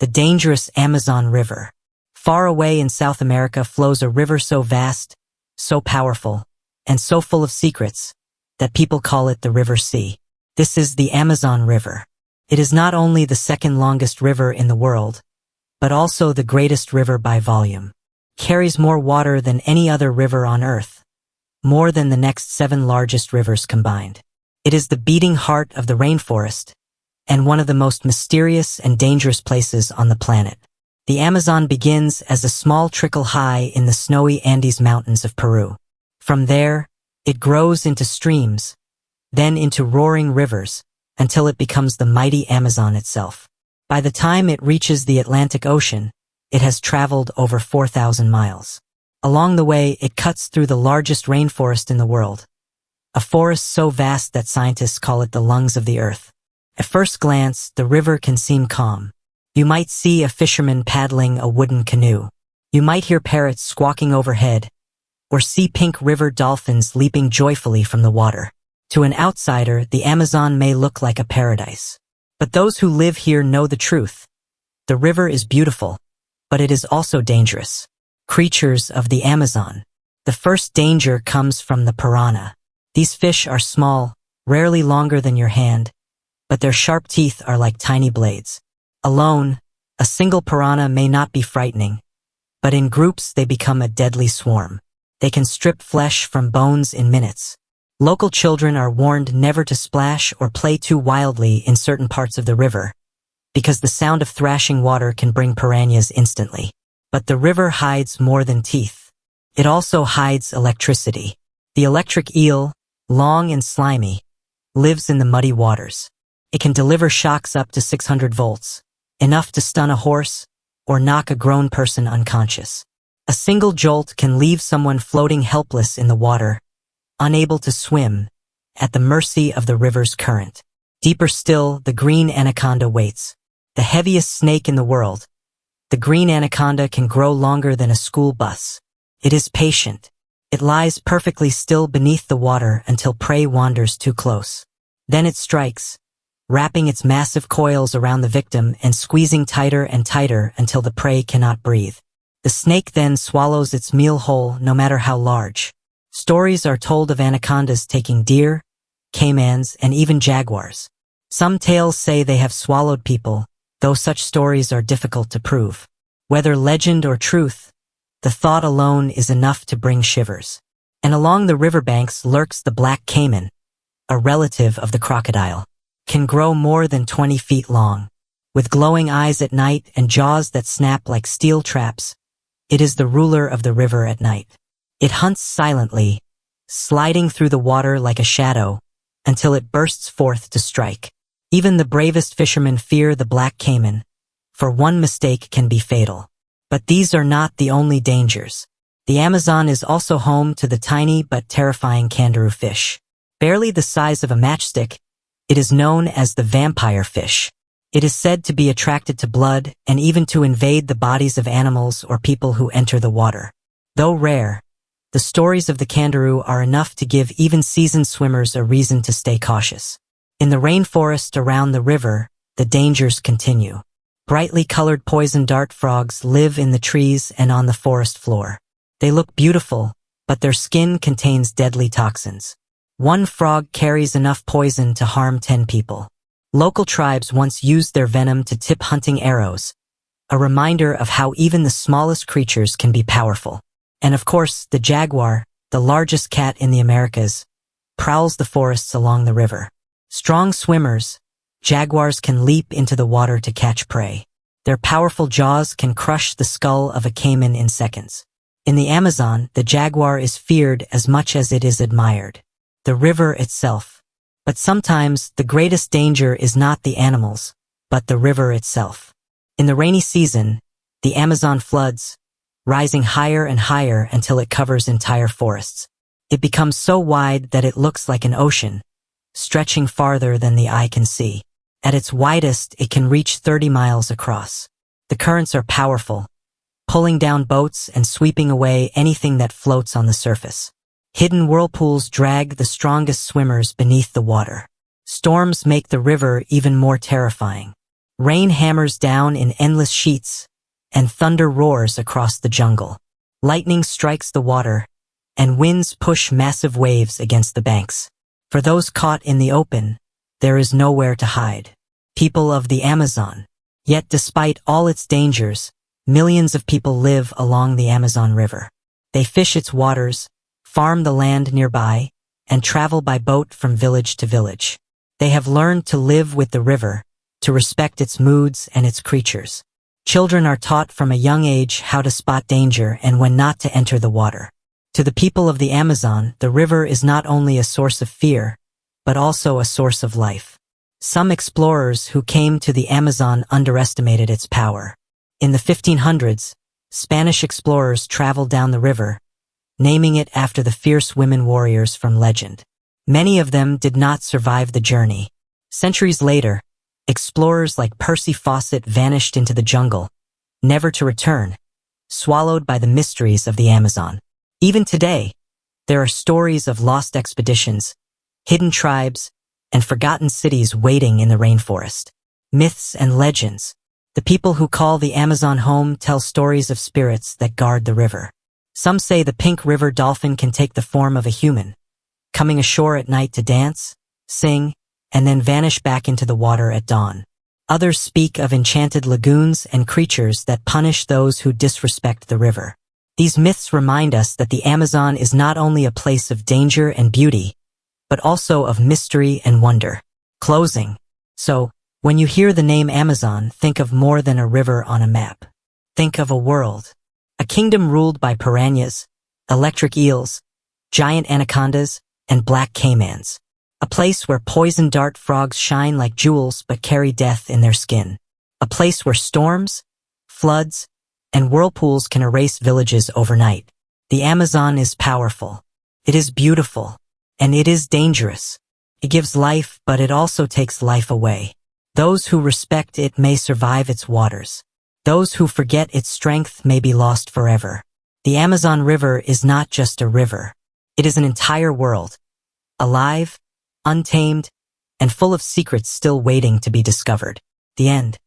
the dangerous Amazon River. Far away in South America flows a river so vast, so powerful, and so full of secrets, that people call it the River Sea. This is the Amazon River. It is not only the second longest river in the world, but also the greatest river by volume. It carries more water than any other river on Earth, more than the next 7 largest rivers combined. It is the beating heart of the rainforest, and one of the most mysterious and dangerous places on the planet. The Amazon begins as a small trickle high in the snowy Andes Mountains of Peru. From there, it grows into streams, then into roaring rivers, until it becomes the mighty Amazon itself. By the time it reaches the Atlantic Ocean, it has traveled over 4,000 miles. Along the way, it cuts through the largest rainforest in the world, a forest so vast that scientists call it the lungs of the earth. At first glance, the river can seem calm. You might see a fisherman paddling a wooden canoe. You might hear parrots squawking overhead, or see pink river dolphins leaping joyfully from the water. To an outsider, the Amazon may look like a paradise. But those who live here know the truth. The river is beautiful, but it is also dangerous. Creatures of the Amazon. The first danger comes from the piranha. These fish are small, rarely longer than your hand, but their sharp teeth are like tiny blades. Alone, a single piranha may not be frightening, but in groups they become a deadly swarm. They can strip flesh from bones in minutes. Local children are warned never to splash or play too wildly in certain parts of the river, because the sound of thrashing water can bring piranhas instantly. But the river hides more than teeth. It also hides electricity. The electric eel, long and slimy, lives in the muddy waters. It can deliver shocks up to 600 volts, enough to stun a horse or knock a grown person unconscious. A single jolt can leave someone floating helpless in the water, unable to swim, at the mercy of the river's current. Deeper still, the green anaconda waits. The heaviest snake in the world. The green anaconda can grow longer than a school bus. It is patient. It lies perfectly still beneath the water until prey wanders too close. Then it strikes, wrapping its massive coils around the victim and squeezing tighter and tighter until the prey cannot breathe. The snake then swallows its meal whole, no matter how large. Stories are told of anacondas taking deer, caimans, and even jaguars. Some tales say they have swallowed people, though such stories are difficult to prove. Whether legend or truth, the thought alone is enough to bring shivers. And along the riverbanks lurks the black caiman, a relative of the crocodile. Can grow more than 20 feet long. With glowing eyes at night and jaws that snap like steel traps, it is the ruler of the river at night. It hunts silently, sliding through the water like a shadow, until it bursts forth to strike. Even the bravest fishermen fear the black caiman, for one mistake can be fatal. But these are not the only dangers. The Amazon is also home to the tiny but terrifying kangaroo fish. Barely the size of a matchstick, it is known as the vampire fish. It is said to be attracted to blood and even to invade the bodies of animals or people who enter the water. Though rare, the stories of the kangaroo are enough to give even seasoned swimmers a reason to stay cautious. In the rainforest around the river, the dangers continue. Brightly colored poison dart frogs live in the trees and on the forest floor. They look beautiful, but their skin contains deadly toxins. One frog carries enough poison to harm 10 people. Local tribes once used their venom to tip hunting arrows, a reminder of how even the smallest creatures can be powerful. And of course, the jaguar, the largest cat in the Americas, prowls the forests along the river. Strong swimmers, jaguars can leap into the water to catch prey. Their powerful jaws can crush the skull of a caiman in seconds. In the Amazon, the jaguar is feared as much as it is admired. The river itself. But sometimes the greatest danger is not the animals, but the river itself. In the rainy season, the Amazon floods, rising higher and higher until it covers entire forests. It becomes so wide that it looks like an ocean, stretching farther than the eye can see. At its widest, it can reach 30 miles across. The currents are powerful, pulling down boats and sweeping away anything that floats on the surface. Hidden whirlpools drag the strongest swimmers beneath the water. Storms make the river even more terrifying. Rain hammers down in endless sheets, and thunder roars across the jungle. Lightning strikes the water, and winds push massive waves against the banks. For those caught in the open, there is nowhere to hide. People of the Amazon. Yet despite all its dangers, millions of people live along the Amazon River. They fish its waters, farm the land nearby, and travel by boat from village to village. They have learned to live with the river, to respect its moods and its creatures. Children are taught from a young age how to spot danger and when not to enter the water. To the people of the Amazon, the river is not only a source of fear, but also a source of life. Some explorers who came to the Amazon underestimated its power. In the 1500s, Spanish explorers traveled down the river, naming it after the fierce women warriors from legend. Many of them did not survive the journey. Centuries later, explorers like Percy Fawcett vanished into the jungle, never to return, swallowed by the mysteries of the Amazon. Even today, there are stories of lost expeditions, hidden tribes, and forgotten cities waiting in the rainforest. Myths and legends. The people who call the Amazon home tell stories of spirits that guard the river. Some say the pink river dolphin can take the form of a human, coming ashore at night to dance, sing, and then vanish back into the water at dawn. Others speak of enchanted lagoons and creatures that punish those who disrespect the river. These myths remind us that the Amazon is not only a place of danger and beauty, but also of mystery and wonder. Closing. So, when you hear the name Amazon, think of more than a river on a map. Think of a world. A kingdom ruled by piranhas, electric eels, giant anacondas, and black caimans. A place where poison dart frogs shine like jewels but carry death in their skin. A place where storms, floods, and whirlpools can erase villages overnight. The Amazon is powerful. It is beautiful. And it is dangerous. It gives life, but it also takes life away. Those who respect it may survive its waters. Those who forget its strength may be lost forever. The Amazon River is not just a river. It is an entire world. Alive, untamed, and full of secrets still waiting to be discovered. The end.